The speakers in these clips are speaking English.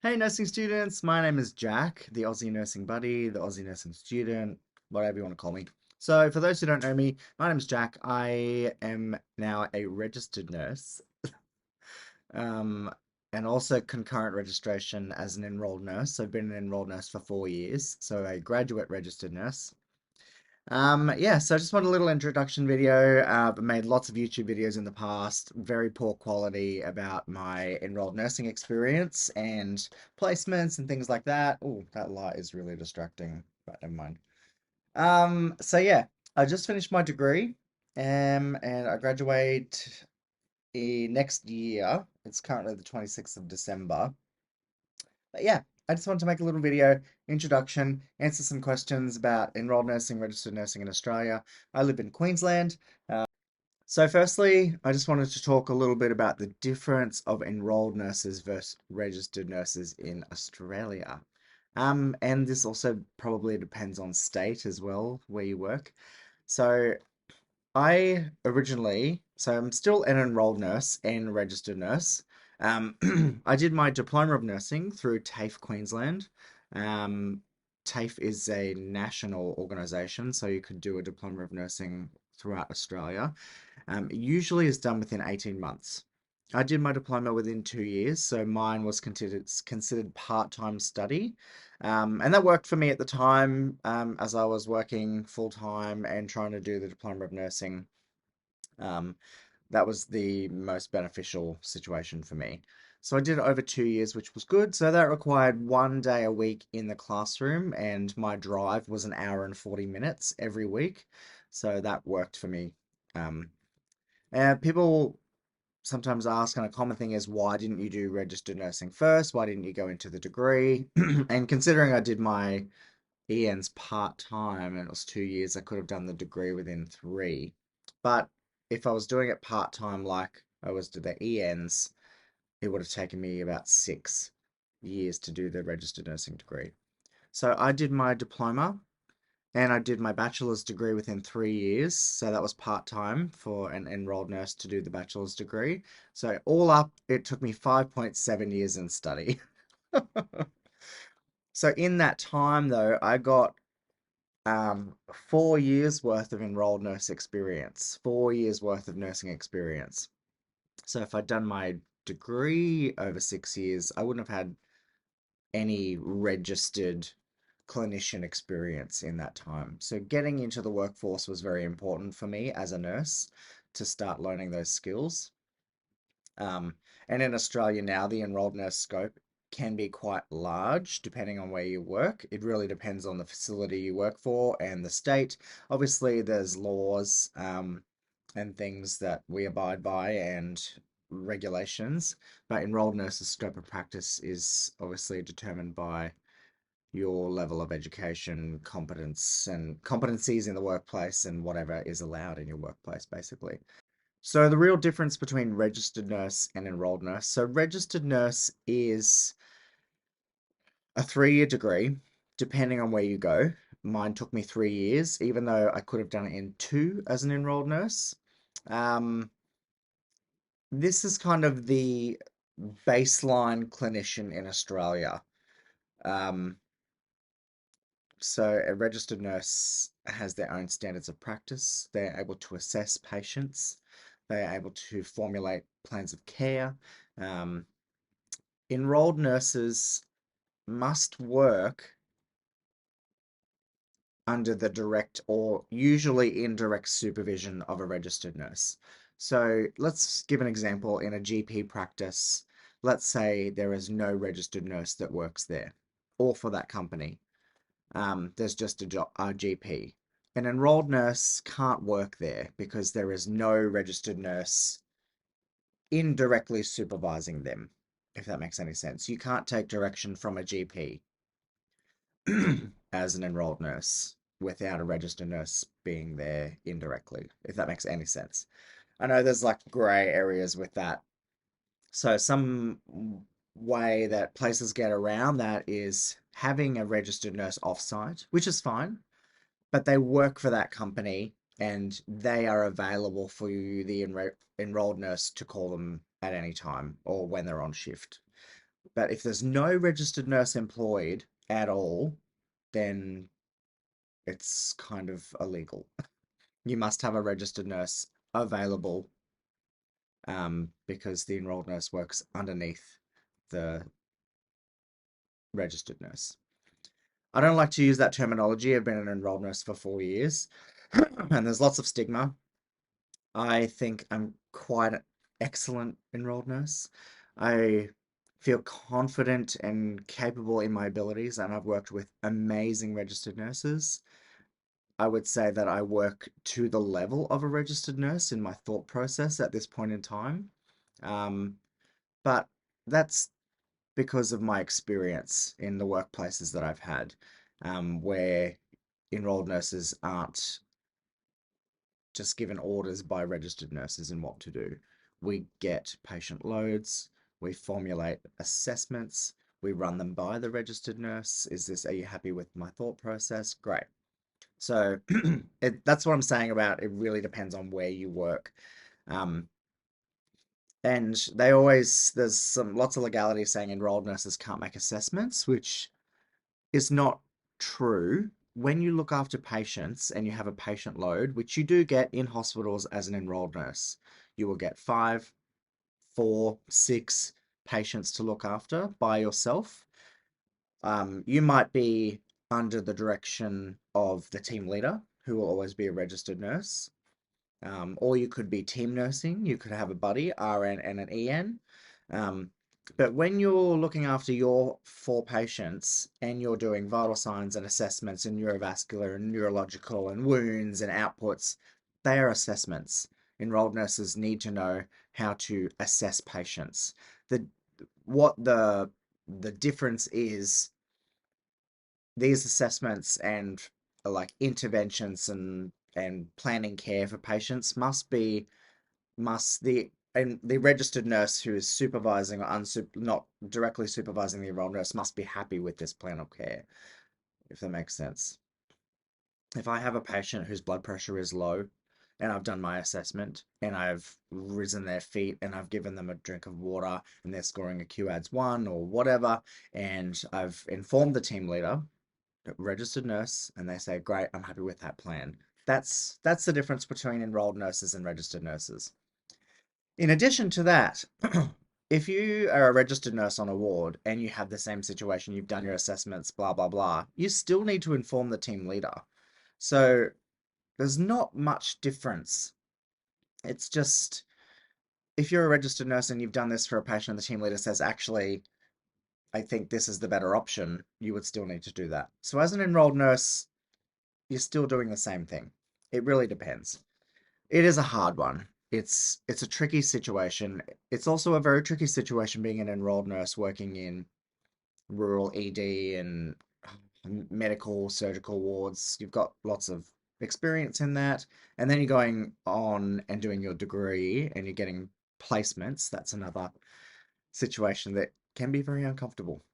Hey, nursing students. My name is Jack, the Aussie nursing buddy, the Aussie nursing student, whatever you want to call me. So, for those who don't know me, my name is Jack. I am now a registered nurse, um, and also concurrent registration as an enrolled nurse. I've been an enrolled nurse for 4 years, so a graduate registered nurse. Yeah, so I just want a little introduction video. I've made lots of YouTube videos in the past, very poor quality about my enrolled nursing experience and placements and things like that. Oh, that light is really distracting, but never mind. So yeah, I just finished my degree, and I graduate next year. It's currently the 26th of December. But yeah, I just wanted to make a little video introduction, answer some questions about enrolled nursing, registered nursing in Australia. I live in Queensland. So firstly, I just wanted to talk a little bit about the difference of enrolled nurses versus registered nurses in Australia. And this also probably depends on state as well, where you work. So so I'm still an enrolled nurse and registered nurse. I did my diploma of nursing through TAFE Queensland. Um, TAFE is a national organisation, so you could do a diploma of nursing throughout Australia. It usually is done within 18 months. I did my diploma within 2 years, so mine was considered part-time study. And that worked for me at the time, as I was working full-time and trying to do the diploma of nursing. Um, that was the most beneficial situation for me. So I did it over 2 years, which was good. So that required 1 day a week in the classroom, and my drive was an hour and 40 minutes every week. So that worked for me. Um, and people sometimes ask, and a common thing is, why didn't you do registered nursing first? Why didn't you go into the degree? And considering I did my ENs part-time and it was 2 years, I could have done the degree within three. But if I was doing it part-time like I was to the ENs, it would have taken me about 6 years to do the registered nursing degree. So I did my diploma and I did my bachelor's degree within 3 years. So that was part-time for an enrolled nurse to do the bachelor's degree. So all up, it took me 5.7 years in study. So in that time though, I got 4 years worth of enrolled nurse experience, 4 years worth of nursing experience. So if I'd done my degree over 6 years, I wouldn't have had any registered clinician experience in that time. So getting into the workforce was very important for me as a nurse to start learning those skills. Um, and in Australia now, the enrolled nurse scope can be quite large depending on where you work. It really depends on the facility you work for and the state. Obviously, there's laws and things that we abide by and regulations, but enrolled nurses' scope of practice is obviously determined by your level of education, competence, and competencies in the workplace and whatever is allowed in your workplace, basically. So the real difference between registered nurse and enrolled nurse. So registered nurse is a 3 year degree, depending on where you go. Mine took me 3 years, even though I could have done it in two as an enrolled nurse. Um, this is kind of the baseline clinician in Australia. Um, so a registered nurse has their own standards of practice. They're able to assess patients. They are able to formulate plans of care. Um, Enrolled nurses must work under the direct or usually indirect supervision of a registered nurse. So let's give an example in a GP practice. Let's say there is no registered nurse that works there or for that company. There's just a GP. An enrolled nurse can't work there because there is no registered nurse indirectly supervising them, if that makes any sense. You can't take direction from a GP as an enrolled nurse without a registered nurse being there indirectly, if that makes any sense. I know there's like grey areas with that. So some way that places get around that is having a registered nurse offsite, which is fine, but they work for that company and they are available for you, the enrolled nurse, to call them at any time or when they're on shift. But if there's no registered nurse employed at all, then it's kind of illegal. You must have a registered nurse available, because the enrolled nurse works underneath the registered nurse. I don't like to use that terminology. I've been an enrolled nurse for 4 years, and there's lots of stigma. I think I'm quite an excellent enrolled nurse. I feel confident and capable in my abilities, and I've worked with amazing registered nurses. I would say that I work to the level of a registered nurse in my thought process at this point in time. Um, but that's because of my experience in the workplaces that I've had, where enrolled nurses aren't just given orders by registered nurses in what to do. We get patient loads, we formulate assessments, we run them by the registered nurse. Are you happy with my thought process? Great. So that's what I'm saying about it really depends on where you work. Um, and there's lots of legality saying enrolled nurses can't make assessments, which is not true. When you look after patients and you have a patient load, which you do get in hospitals as an enrolled nurse, you will get 5, 4, 6 patients to look after by yourself. You might be under the direction of the team leader, who will always be a registered nurse. Or you could be team nursing. You could have a buddy, RN and an EN. Um, but when you're looking after your 4 patients and you're doing vital signs and assessments and neurovascular and neurological and wounds and outputs, they are assessments. Enrolled nurses need to know how to assess patients. The what the difference is, these assessments and like interventions and planning care for patients must the registered nurse who is supervising or not directly supervising the enrolled nurse must be happy with this plan of care, if that makes sense. If I have a patient whose blood pressure is low and I've done my assessment and I've risen their feet and I've given them a drink of water and they're scoring a QADS 1 or whatever, and I've informed the team leader, registered nurse, and they say, great, I'm happy with that plan. That's the difference between enrolled nurses and registered nurses. In addition to that, if you are a registered nurse on a ward and you have the same situation, you've done your assessments, blah, blah, blah, you still need to inform the team leader. So there's not much difference. It's just if you're a registered nurse and you've done this for a patient and the team leader says, actually, I think this is the better option, you would still need to do that. So as an enrolled nurse, you're still doing the same thing. It really depends. It is a hard one. It's a tricky situation. It's also a very tricky situation being an enrolled nurse working in rural ED and medical surgical wards. You've got lots of experience in that, and then you're going on and doing your degree and you're getting placements. That's another situation that can be very uncomfortable.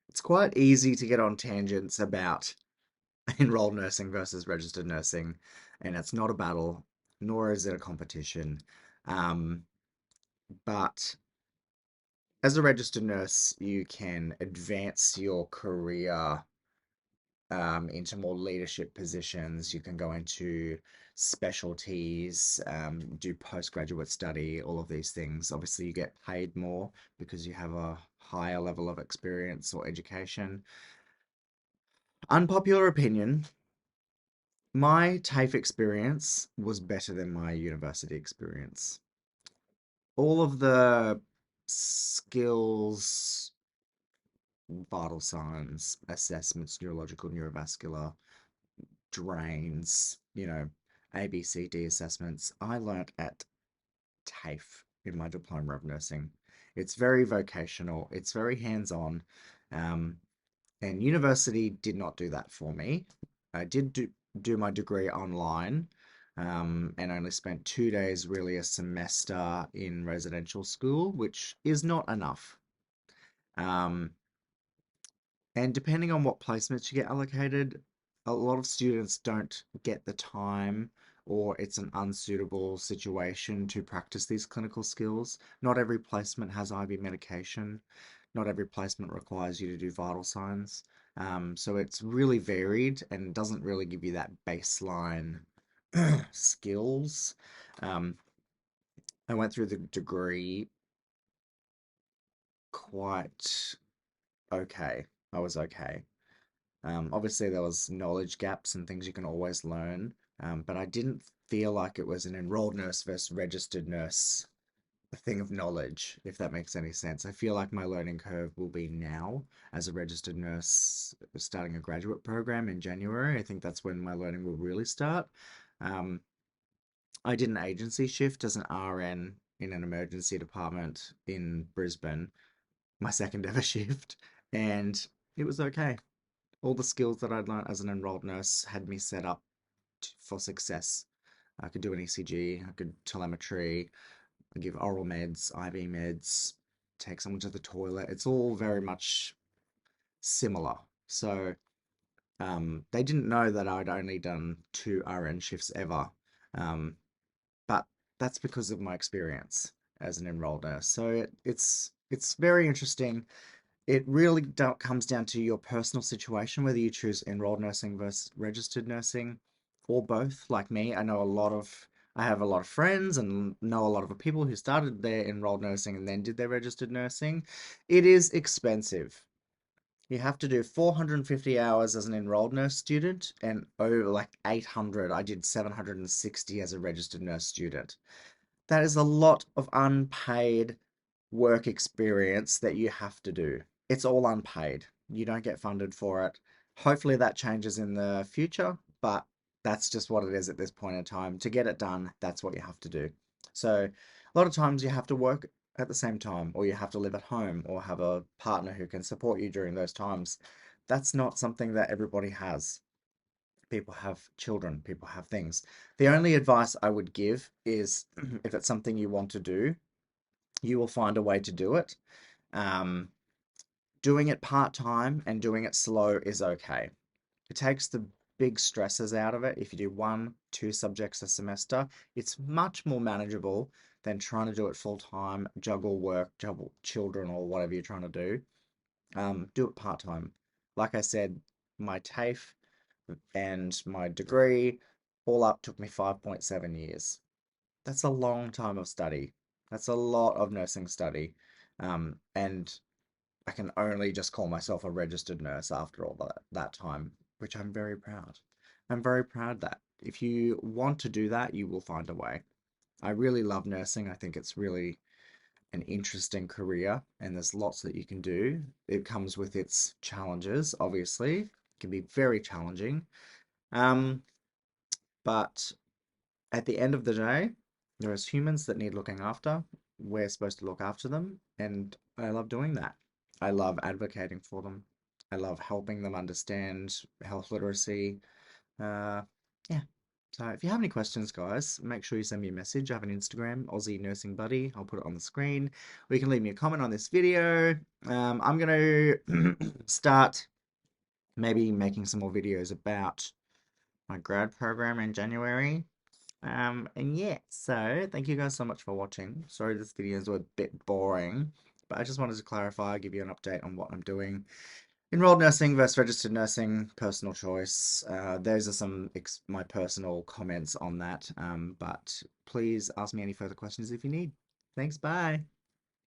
It's quite easy to get on tangents about enrolled nursing versus registered nursing, and it's not a battle, nor is it a competition. Um, but as a registered nurse, you can advance your career into more leadership positions. You can go into specialties, do postgraduate study, all of these things. Obviously, you get paid more because you have a higher level of experience or education. Unpopular opinion, my TAFE experience was better than my university experience. All of the skills, vital signs, assessments, neurological, neurovascular, drains, ABCD assessments, I learnt at TAFE in my diploma of nursing. It's very vocational, it's very hands-on, um, and university did not do that for me. I did do my degree online, and only spent 2 days really a semester in residential school, which is not enough. Um, and depending on what placements you get allocated, a lot of students don't get the time or it's an unsuitable situation to practice these clinical skills. Not every placement has IV medication. Not every placement requires you to do vital signs. So it's really varied and doesn't really give you that baseline skills. Um, I went through the degree quite okay. I was okay. Obviously, there was knowledge gaps and things you can always learn, but I didn't feel like it was an enrolled nurse versus registered nurse a thing of knowledge, if that makes any sense. I feel like my learning curve will be now as a registered nurse starting a graduate program in January. I think that's when my learning will really start. Um, I did an agency shift as an RN in an emergency department in Brisbane, my second ever shift, and it was okay. All the skills that I'd learned as an enrolled nurse had me set up for success. I could do an ECG, I could telemetry, I give oral meds, IV meds, take someone to the toilet. It's all very much similar. So they didn't know that I'd only done 2 RN shifts ever. Um, but that's because of my experience as an enrolled nurse. So it's very interesting. It really comes down to your personal situation, whether you choose enrolled nursing versus registered nursing or both. Like me, I have a lot of friends and know a lot of people who started their enrolled nursing and then did their registered nursing. It is expensive. You have to do 450 hours as an enrolled nurse student and over like 800. I did 760 as a registered nurse student. That is a lot of unpaid work experience that you have to do. It's all unpaid. You don't get funded for it. Hopefully that changes in the future, but that's just what it is at this point in time. To get it done, that's what you have to do. So a lot of times you have to work at the same time, or you have to live at home, or have a partner who can support you during those times. That's not something that everybody has. People have children, people have things. The only advice I would give is if it's something you want to do, you will find a way to do it. Um, Doing it part time and doing it slow is okay. It takes the big stresses out of it. If you do 1, 2 subjects a semester, it's much more manageable than trying to do it full time, juggle work, juggle children, or whatever you're trying to do. Do it part time. Like I said, my TAFE and my degree all up took me 5.7 years. That's a long time of study. That's a lot of nursing study. And I can only just call myself a registered nurse after all that time, which I'm very proud. I'm very proud that if you want to do that, you will find a way. I really love nursing. I think it's really an interesting career, and there's lots that you can do. It comes with its challenges, obviously. It can be very challenging. Um, but at the end of the day, there is humans that need looking after. We're supposed to look after them, and I love doing that. I love advocating for them. I love helping them understand health literacy. Uh, yeah. So if you have any questions, guys, make sure you send me a message. I have an Instagram, Aussie Nursing Buddy. I'll put it on the screen. Or you can leave me a comment on this video. I'm gonna start maybe making some more videos about my grad program in January. And yeah, so thank you guys so much for watching. Sorry this videos were a bit boring, but I just wanted to clarify, give you an update on what I'm doing. Enrolled nursing versus registered nursing, personal choice. Those are some my personal comments on that. But please ask me any further questions if you need. Thanks, bye.